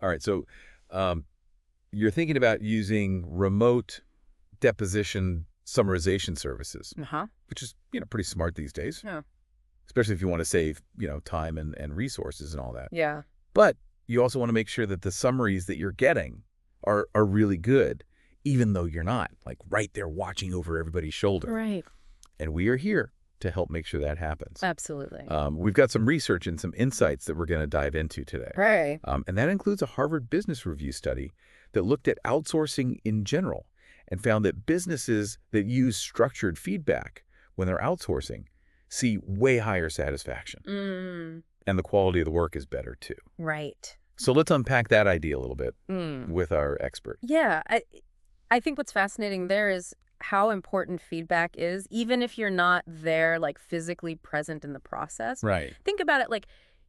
All right. So um, you're thinking about using remote deposition summarization services, Uh-huh. which is, pretty smart these days, Yeah. especially if you want to save, time and resources and all that. Yeah. But you also want to make sure that the summaries that you're getting are really good, even though you're not, like, right there watching over everybody's shoulder. Right. And we are here to help make sure that happens. Absolutely. We've got some research and some insights that we're going to dive into today. Right. And that includes a Harvard Business Review study that looked at outsourcing in general and found that businesses that use structured feedback when they're outsourcing see way higher satisfaction. Mm. And the quality of the work is better too. Right. So let's unpack that idea a little bit Mm. with our expert. Yeah. I think what's fascinating there is how important feedback is, even if you're not there, like physically present in the process. Right. Think about it like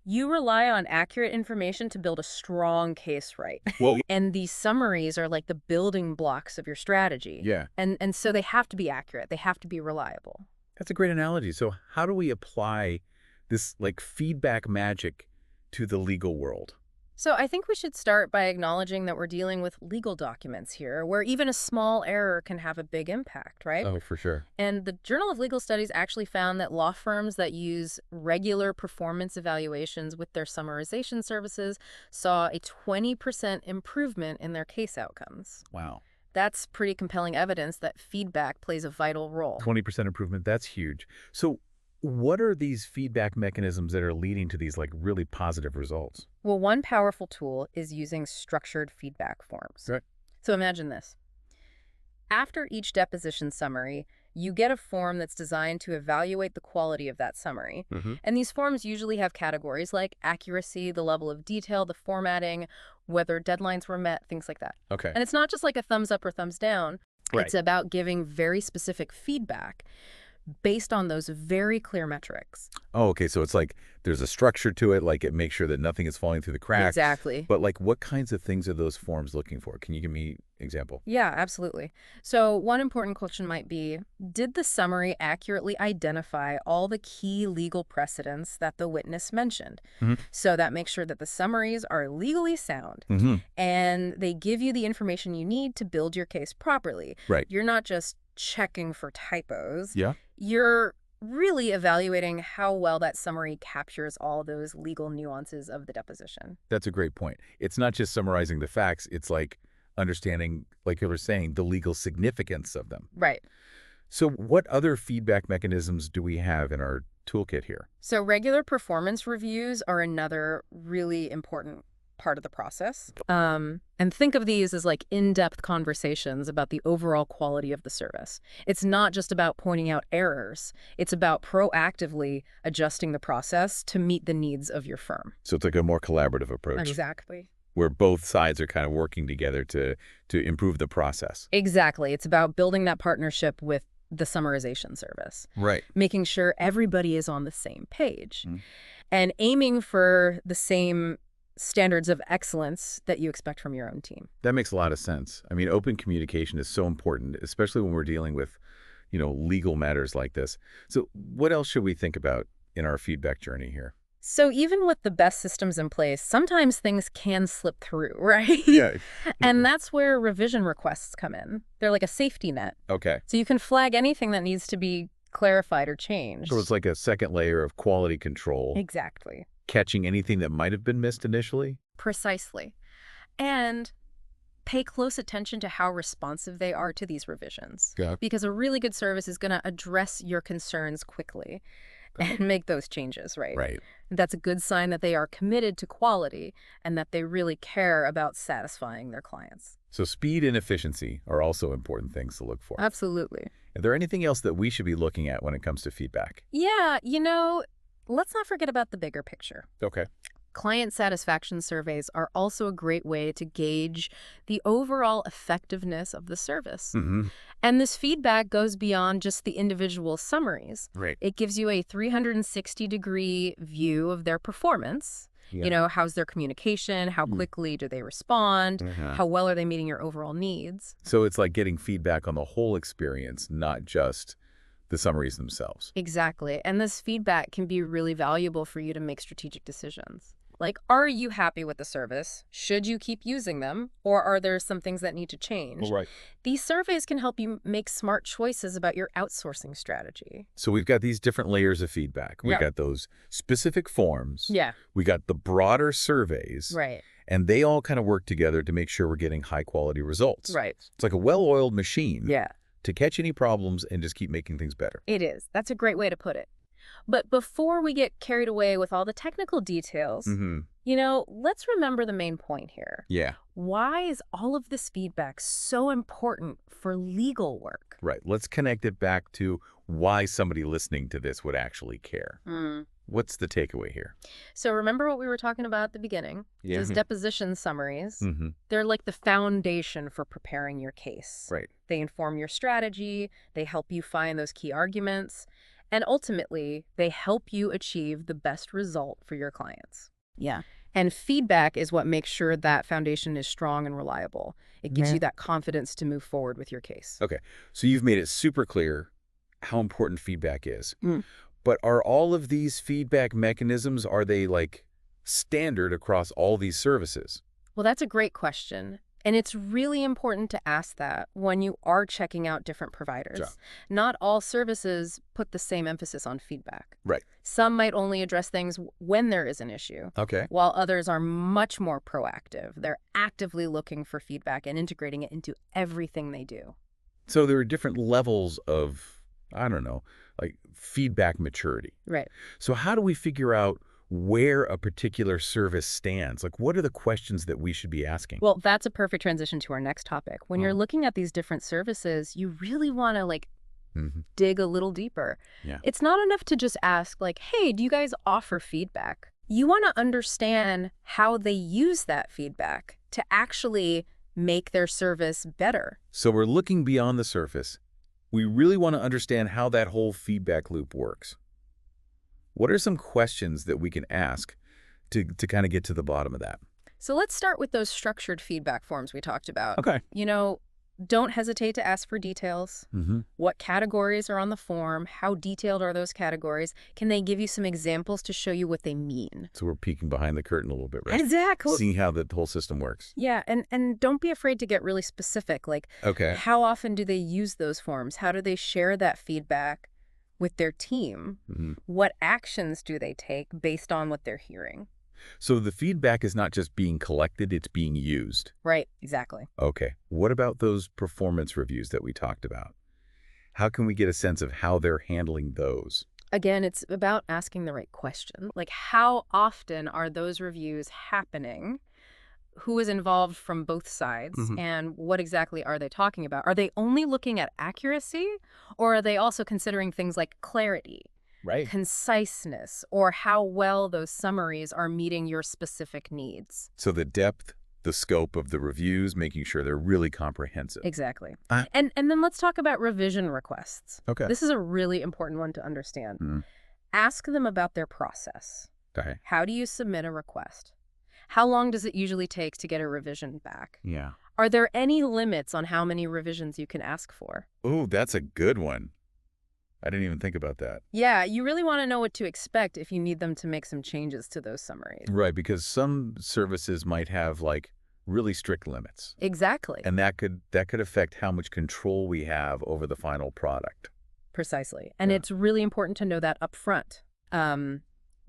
you rely on accurate information to build a strong case, right? Well, And these summaries are like the building blocks of your strategy. yeah, And so they have to be accurate. They have to be reliable. that's a great analogy. So how do we apply this like feedback magic to the legal world? So I think we should start by acknowledging that we're dealing with legal documents here, where even a small error can have a big impact, right? Oh, for sure. And the Journal of Legal Studies actually found that law firms that use regular performance evaluations with their summarization services saw a 20% improvement in their case outcomes. Wow. That's pretty compelling evidence that feedback plays a vital role. 20% improvement. That's huge. So what are these feedback mechanisms that are leading to these like really positive results? Well, one powerful tool is using structured feedback forms. Right. So imagine this. After each deposition summary, you get a form that's designed to evaluate the quality of that summary. Mm-hmm. And these forms usually have categories like accuracy, the level of detail, the formatting, whether deadlines were met, things like that. Okay. And it's not just like a thumbs up or thumbs down. Right. It's about giving very specific feedback based on those very clear metrics. Oh, okay. So it's like there's a structure to it, like it makes sure that nothing is falling through the cracks. Exactly. But like what kinds of things are those forms looking for? Can you give me example? Yeah, absolutely. So one important question might be, did the summary accurately identify all the key legal precedents that the witness mentioned? Mhm. So that makes sure that the summaries are legally sound Mm-hmm. and they give you the information you need to build your case properly. Right. You're not just checking for typos. Yeah. You're really evaluating how well that summary captures all those legal nuances of the deposition. That's a great point. It's not just summarizing the facts. It's like understanding, like you were saying, the legal significance of them. Right. So what other feedback mechanisms do we have in our toolkit here? So regular performance reviews are another really important part of the process. And think of these as like in-depth conversations about the overall quality of the service. It's not just about pointing out errors. It's about proactively adjusting the process to meet the needs of your firm. So it's like a more collaborative approach Exactly. where both sides are kind of working together to improve the process. Exactly. It's about building that partnership with the summarization service, Right. making sure everybody is on the same page, Mm. and aiming for the same standards of excellence that you expect from your own team. That makes a lot of sense. I mean, open communication is so important, especially when we're dealing with, legal matters like this. So what else should we think about in our feedback journey here? So even with the best systems in place, sometimes things can slip through, right? Yeah. And that's where revision requests come in. They're like a safety net. Okay. So you can flag anything that needs to be clarified or changed. So it's like a second layer of quality control, Exactly. catching anything that might have been missed initially. Precisely. And pay close attention to how responsive they are to these revisions. Yeah. Because a really good service is going to address your concerns quickly and make those changes, right? Right. That's a good sign that they are committed to quality and that they really care about satisfying their clients. So speed and efficiency are also important things to look for. Absolutely. Is there anything else that we should be looking at when it comes to feedback? Yeah, let's not forget about the bigger picture. Okay. Client satisfaction surveys are also a great way to gauge the overall effectiveness of the service. Mm-hmm. And this feedback goes beyond just the individual summaries. Right. It gives you a 360-degree view of their performance. Yeah. How's their communication? How quickly do they respond? Uh-huh. How well are they meeting your overall needs? So it's like getting feedback on the whole experience, not just the summaries themselves. Exactly. And this feedback can be really valuable for you to make strategic decisions. Like, are you happy with the service? Should you keep using them? Or are there some things that need to change? Right. These surveys can help you make smart choices about your outsourcing strategy. So we've got these different layers of feedback. We've Yeah. got those specific forms. Yeah, We got the broader surveys. right, And they all kind of work together to make sure we're getting high-quality results. right. It's like a well-oiled machine Yeah, to catch any problems and just keep making things better. it is. That's a great way to put it. But before we get carried away with all the technical details, let's remember the main point here. Yeah. Why is all of this feedback so important for legal work? Right. Let's connect it back to why somebody listening to this would actually care. What's the takeaway here? So remember what we were talking about at the beginning? Yeah. Those deposition summaries. Mm-hmm. They're like the foundation for preparing your case. Right. They inform your strategy. They help you find those key arguments. And ultimately, they help you achieve the best result for your clients. Yeah. And feedback is what makes sure that foundation is strong and reliable. It gives you that confidence to move forward with your case. Okay. So you've made it super clear how important feedback is. Mm. But are all of these feedback mechanisms, are they like standard across all these services? Well, that's a great question. And it's really important to ask that when you are checking out different providers. Sure. Not all services put the same emphasis on feedback. Right. Some might only address things when there is an issue, Okay. while others are much more proactive. They're actively looking for feedback and integrating it into everything they do. So there are different levels of, I don't know, like feedback maturity. Right. So how do we figure out where a particular service stands? Like, what are the questions that we should be asking? Well, that's a perfect transition to our next topic. When you're looking at these different services, you really want to dig a little deeper. Yeah. It's not enough to just ask hey, do you guys offer feedback? You want to understand how they use that feedback to actually make their service better. So we're looking beyond the surface. We really want to understand how that whole feedback loop works. What are some questions that we can ask to kind of get to the bottom of that? So let's start with those structured feedback forms we talked about. Okay. Don't hesitate to ask for details. Mm-hmm. What categories are on the form? How detailed are those categories? Can they give you some examples to show you what they mean? So we're peeking behind the curtain a little bit, right? Exactly. Seeing how the whole system works. Yeah, and don't be afraid to get really specific. Okay. How often do they use those forms? How do they share that feedback with their team? Mm-hmm. What actions do they take based on what they're hearing? So the feedback is not just being collected, it's being used. Right, exactly. Okay. What about those performance reviews that we talked about? How can we get a sense of how they're handling those? Again, it's about asking the right question. How often are those reviews happening? Who is involved from both sides? Mhm. And what exactly are they talking about? Are they only looking at accuracy, or are they also considering things like clarity, Right. conciseness, or how well those summaries are meeting your specific needs? So the depth, the scope of the reviews, making sure they're really comprehensive. Exactly. Uh, And then let's talk about revision requests. Okay. This is a really important one to understand. Mhm. Ask them about their process. Okay. How do you submit a request? How long does it usually take to get a revision back? Yeah. Are there any limits on how many revisions you can ask for? Oh, that's a good one. I didn't even think about that. Yeah, you really want to know what to expect if you need them to make some changes to those summaries. Right, because some services might have really strict limits. Exactly. And that could affect how much control we have over the final product. Precisely. And Yeah. it's really important to know that up front.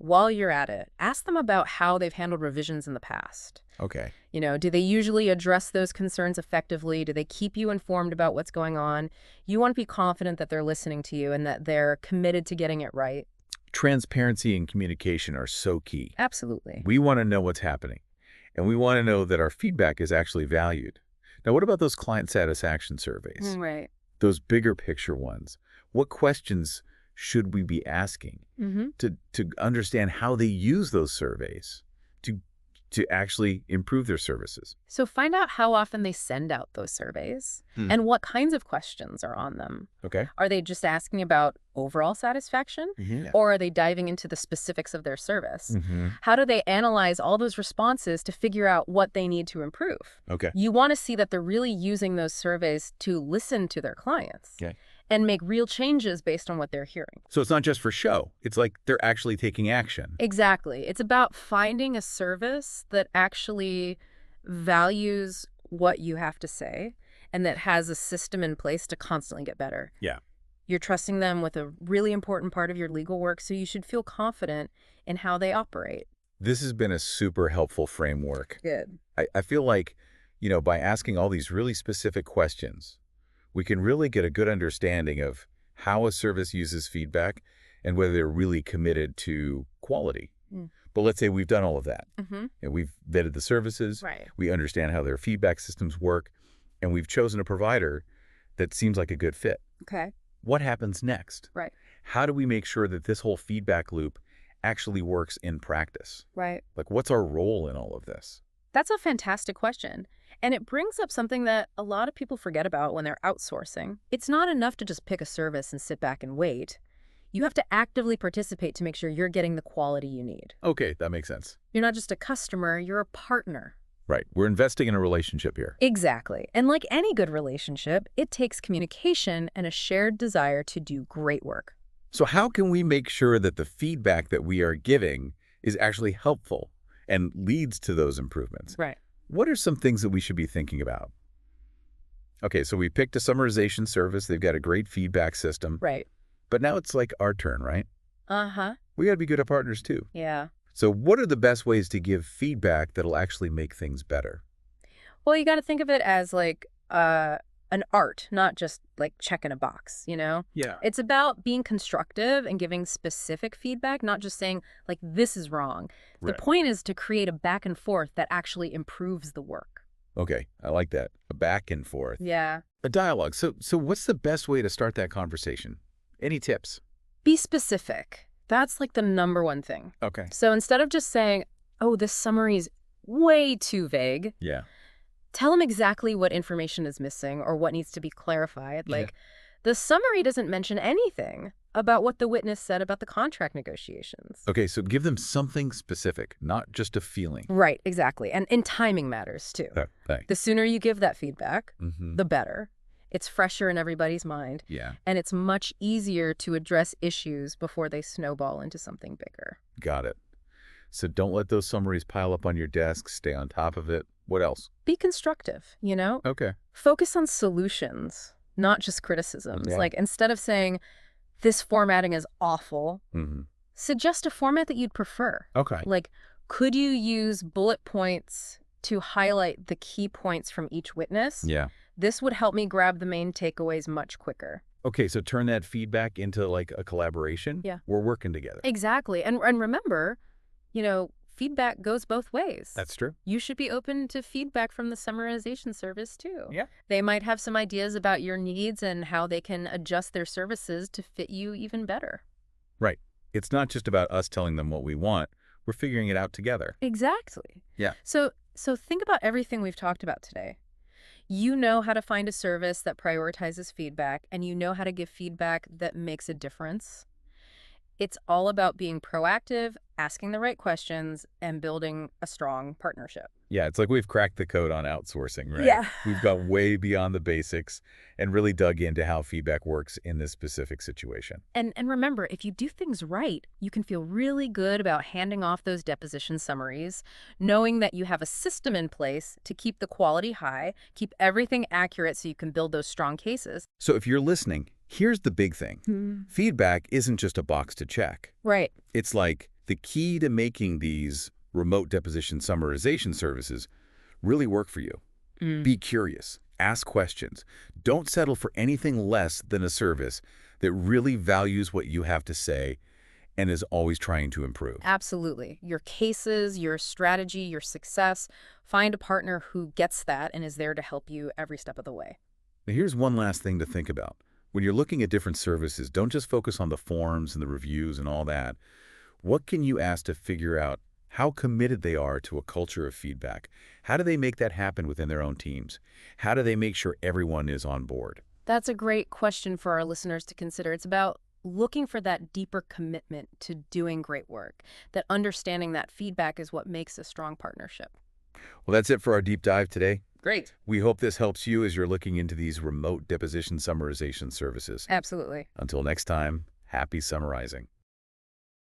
While you're at it, ask them about how they've handled revisions in the past. Okay. Do they usually address those concerns effectively? Do they keep you informed about what's going on? You want to be confident that they're listening to you and that they're committed to getting it right. Transparency and communication are so key. Absolutely. We want to know what's happening, and we want to know that our feedback is actually valued. Now, what about those client satisfaction surveys? Right. Those bigger picture ones? What questions should we be asking Mm-hmm. to understand how they use those surveys to actually improve their services? So find out how often they send out those surveys and what kinds of questions are on them. Okay. Are they just asking about overall satisfaction, Yeah. or are they diving into the specifics of their service? Mm-hmm. How do they analyze all those responses to figure out what they need to improve? Okay. You want to see that they're really using those surveys to listen to their clients. Okay. and make real changes based on what they're hearing. So it's not just for show. It's like they're actually taking action. Exactly. It's about finding a service that actually values what you have to say and that has a system in place to constantly get better. Yeah. You're trusting them with a really important part of your legal work, so you should feel confident in how they operate. This has been a super helpful framework. Good. I feel like, by asking all these really specific questions, we can really get a good understanding of how a service uses feedback and whether they're really committed to quality. Mm. But let's say we've done all of that. Mm-hmm. And we've vetted the services, Right. we understand how their feedback systems work, and we've chosen a provider that seems like a good fit. Okay. What happens next? Right. How do we make sure that this whole feedback loop actually works in practice? Right. Like, what's our role in all of this? That's a fantastic question. And it brings up something that a lot of people forget about when they're outsourcing. It's not enough to just pick a service and sit back and wait. You have to actively participate to make sure you're getting the quality you need. Okay, that makes sense. You're not just a customer, you're a partner. Right. We're investing in a relationship here. Exactly. And like any good relationship, it takes communication and a shared desire to do great work. So how can we make sure that the feedback that we are giving is actually helpful and leads to those improvements? Right. What are some things that we should be thinking about? Okay, so we picked a summarization service. They've got a great feedback system. Right. But now it's like our turn, right? Uh-huh. We got to be good at partners too. Yeah. So what are the best ways to give feedback that'll actually make things better? Well, you got to think of it as like an art, not just like checking a box, Yeah. It's about being constructive and giving specific feedback, not just saying like this is wrong. The Right. point is to create a back and forth that actually improves the work. Okay, I like that. A back and forth. Yeah. A dialogue. So what's the best way to start that conversation? Any tips? Be specific. That's like the number one thing. Okay. So instead of just saying, oh, this summary is way too vague, Yeah. tell them exactly what information is missing or what needs to be clarified. Yeah. Like, the summary doesn't mention anything about what the witness said about the contract negotiations. Okay, so give them something specific, not just a feeling. Right, exactly. And timing matters, too. Okay. The sooner you give that feedback, Mm-hmm. the better. It's fresher in everybody's mind, Yeah, and it's much easier to address issues before they snowball into something bigger. got it. So don't let those summaries pile up on your desk. Stay on top of it. What else? Be constructive, Okay. Focus on solutions, not just criticisms. Yeah. Like, instead of saying, this formatting is awful, Mm-hmm. suggest a format that you'd prefer. Okay. Like, could you use bullet points to highlight the key points from each witness? Yeah. This would help me grab the main takeaways much quicker. Okay, so turn that feedback into like a collaboration. Yeah. We're working together. Exactly. And remember, feedback goes both ways. That's true. You should be open to feedback from the summarization service, too. Yeah. They might have some ideas about your needs and how they can adjust their services to fit you even better. Right. It's not just about us telling them what we want. We're figuring it out together. Exactly. Yeah. So think about everything we've talked about today. You know how to find a service that prioritizes feedback, and you know how to give feedback that makes a difference. It's all about being proactive, asking the right questions, and building a strong partnership. Yeah, it's like we've cracked the code on outsourcing, right? Yeah. We've gone way beyond the basics and really dug into how feedback works in this specific situation. And remember, if you do things right, you can feel really good about handing off those deposition summaries, knowing that you have a system in place to keep the quality high, keep everything accurate so you can build those strong cases. So if you're listening, here's the big thing. Feedback isn't just a box to check. Right. It's like the key to making these remote deposition summarization services really work for you. Be curious. Ask questions. Don't settle for anything less than a service that really values what you have to say and is always trying to improve. Absolutely. Your cases, your strategy, your success. Find a partner who gets that and is there to help you every step of the way. Now, here's one last thing to think about. When you're looking at different services, don't just focus on the forms and the reviews and all that. What can you ask to figure out how committed they are to a culture of feedback? How do they make that happen within their own teams? How do they make sure everyone is on board? That's a great question for our listeners to consider. It's about looking for that deeper commitment to doing great work, that understanding that feedback is what makes a strong partnership. Well, that's it for our deep dive today. Great. We hope this helps you as you're looking into these remote deposition summarization services. Absolutely. Until next time, happy summarizing.